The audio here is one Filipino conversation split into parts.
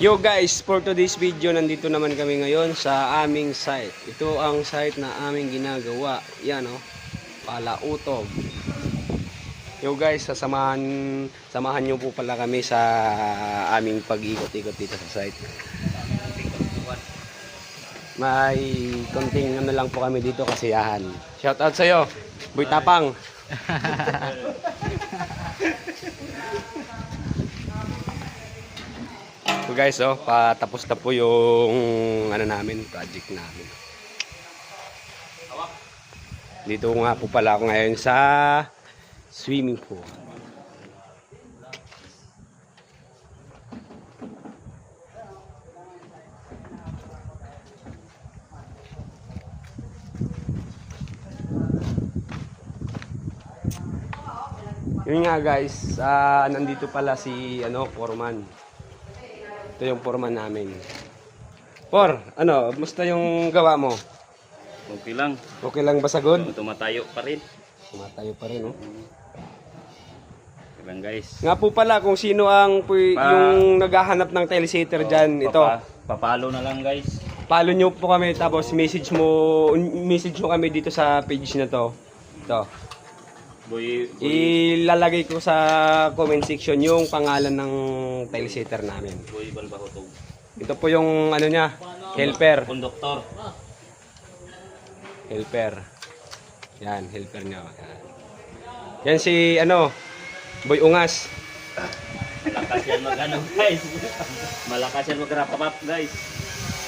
Yo guys, for today's video, nandito naman kami ngayon sa aming site. Ito ang site na aming ginagawa. Yan oh, Palautog. Yo guys, samahan nyo po pala kami sa aming pag-ikot-ikot dito sa site. May konting ano lang po kami dito, kasiyahan. Shout out sa'yo, Boy Tapang. So guys, oh, patapos na po yung ano namin, project namin. Dito nga po pala ako ngayon sa swimming pool. Yun nga guys, nandito pala si foreman. Ito yung foreman namin. Musta yung gawa mo? Okay lang. Okay lang ba sagod? Tumatayo pa rin. Tumatayo pa rin, oh. Okay lang guys. Nga po pala kung sino ang yung naghahanap ng telesetter dyan, ito. Papalo na lang guys. Follow nyo po kami, tapos message nyo kami dito sa page na to. Ito. Ilalagay ko sa comment section yung pangalan ng telesetter namin. Boy Balbahotog. Ito po yung ano niya, helper. Konduktor. Helper. Yan, helper niya. Yan si Boy Ungas. Malakas yan guys. Malakas yan mag-wrap-up guys.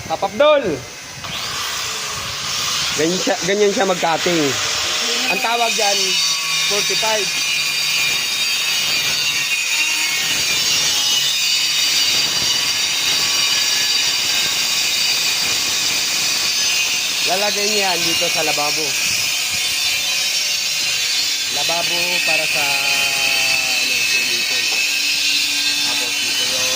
Papapdol. Ganyan siya mag-cutting. Ang tawag diyan 45. Lalagay niya yan dito sa lababo. Lababo para sa swimming pool. Tapos dito yung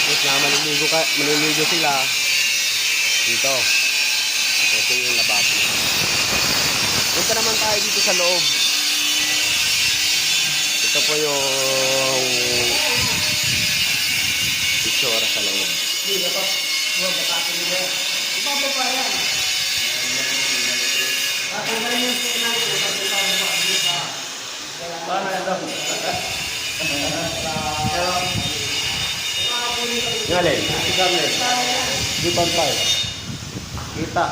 dito na maliligo sila. Dito. Tapos yung lababo. Punta naman tayo dito sa loob. Ito po yung picture sa loob. Ngayon, di bantay. Kita.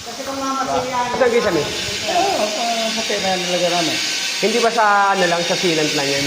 Kasi kung mamasiyan. Isang gisa mi. Sa pera nilagay namin. Hindi ba sa lang, sa sealant lang yan?